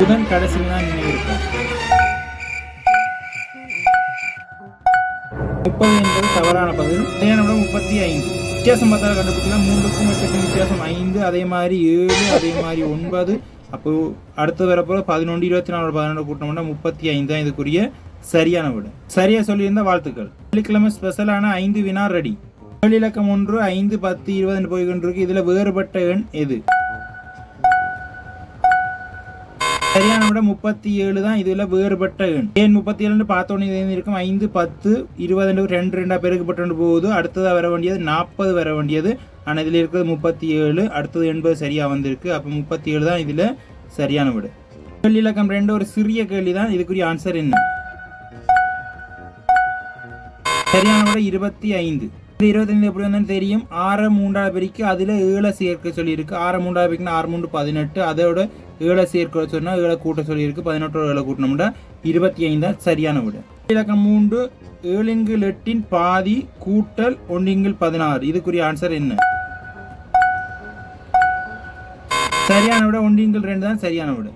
புதன் கடைசி வினா நினைவிருக்கும். 30 என்பது தவறான பதில். சரியான விட 35. வித்தியாசம் பார்த்தாலும் கண்டுபிடிக்கலாம். 3க்கும் 8க்கும் வித்தியாசம் 5, அதே மாதிரி 7, அதே மாதிரி 9. அப்போ அடுத்து வரப்போ 11, 24, 11 கூட்டணும்னா 35 தான் இதுக்குரிய சரியான விட. சரியா சொல்லியிருந்த வாழ்த்துக்கள். வெள்ளிக்கிழமை ஸ்பெஷலான 5 வினா ரெடி. இலக்கம் 1 5 10 20 போய்கொண்டிருக்கு. இதுல வேறுபட்ட எண் எது? சரியான விட 37 தான் இதுல வேறுபட்ட எண். ஏன் 37 பார்த்தோன்னே இருக்கும். 5 10 20 2 2 பெருக்கப்பட்டு போகுது. அடுத்ததாக வர வேண்டியது 40 வர வேண்டியது. ஆனால் இதில் இருக்கிறது 37, அடுத்தது 80 சரியா வந்திருக்கு. அப்போ 37 தான் இதுல சரியான விட. கேள்வி இலக்கம் 2 ஒரு சிறிய கேள்வி தான். இதுக்குரிய ஆன்சர் என்ன? சரியான விட 25. 25 எப்படி வந்தாலும் தெரியும். 6 3 பெருக்கி அதில் 7 சேர்க்க சொல்லியிருக்கு. 6 3 பெருக்கினா 6 3 18. அதோட 7 சேர்க்க சொன்னால் 7 கூட்ட சொல்லியிருக்கு. 18 7 கூட்டணும்னா 25 தான் சரியான விட. இலக்கம் 3 7 பாதி கூட்டல் 1 16. இதுக்குரிய ஆன்சர் என்ன? சரியான விட 1 2 தான் சரியான விட.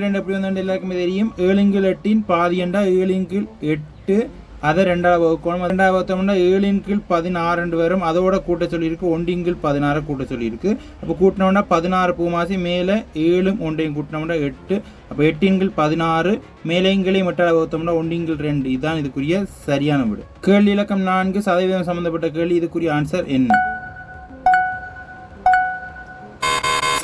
2 எப்படி வந்தாலும் எல்லாருக்குமே தெரியும். 7 8 பாதி என்றா 7 8 அதை 2ஆவது வகுக்கணும். 2ஆவது வகுத்தோம்னா 7 16 வரும். அதோட கூட்ட சொல்லியிருக்கு. 1 16 கூட்ட சொல்லியிருக்கு. அப்போ கூட்டினோம்னா 16 பூமாசி மேலே 7 1 கூட்டினோம்னா 8. அப்போ 8 16 மேலேங்களையும் 8ஆவது வகுத்தோம்னா 1 2. இதுதான் இதுக்குரிய சரியான விட. கேள்வி இலக்கம் 4 சதவீதம் சம்பந்தப்பட்ட கேள்வி. இதுக்குரிய ஆன்சர் என்ன?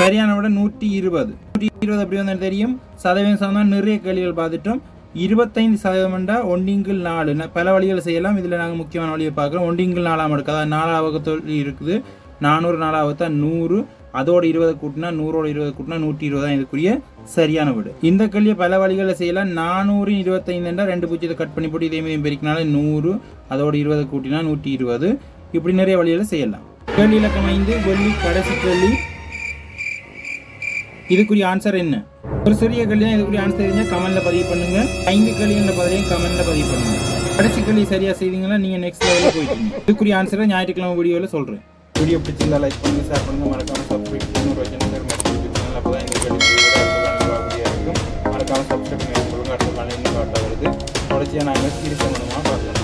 சரியான விட 120. 120 அப்படி வந்தால் தெரியும். சதவீதம் சம்பந்தம் நிறைய கேள்விகள் பார்த்துட்டோம். 25% 1 4 பல வழிகளை செய்யலாம். இதில் நாங்கள் முக்கியமான வழியை பார்க்குறோம். 1 4 எடுக்க, அதாவது 4 இருக்குது. 400 4 100. அதோட 20 கூட்டினா 100ஓட 20 கூட்டினா 120 தான் இதுக்குரிய சரியான விட. இந்த கேள்வியை பல வழிகளை செய்யலாம். 400 25 2 பூஜ்ஜியத்தை கட் பண்ணி போட்டு இதே மாதிரி பெருக்கினால 100. அதோட 20 கூட்டினா 120. இப்படி நிறைய வழிகளை செய்யலாம். கேள்வி இலக்கம் 5 வெள்ளி கடைசி கேள்வி. இதுக்குரிய ஆன்சர் என்ன? ஒரு சிறிய கேள்வி தான். இதுக்குரிய ஆன்சர் தெரிஞ்சால் கமெண்ட்ல பதிவு பண்ணுங்க. 5 கேள்விகளில் பதிலையும் கமெண்ட்ல பதிவு பண்ணுங்க. கடைசி கேள்வி சரியா செய்தீங்கன்னா நீங்க நெக்ஸ்ட் லெவலில் போயிட்டீங்க. இதுக்குரிய ஆன்சரை ஞாயிற்றுக்கிழமை வீடியோவில் சொல்றேன். வீடியோ பிடிச்சிருந்தா லைக் பண்ணுங்க, ஷேர் பண்ணுங்க, மறக்காம சப்ஸ்கிரைப் பண்ணுங்க. அப்பதான் இந்த கேள்வி இருக்கும். மறக்காம சப்ஸ்கிரைப் பண்ணி அடுத்த காலையில் காட்ட வருது. தொடர்ச்சியாக நாங்கள் சீரியஸ் பண்ணணுமா பார்க்கலாம்.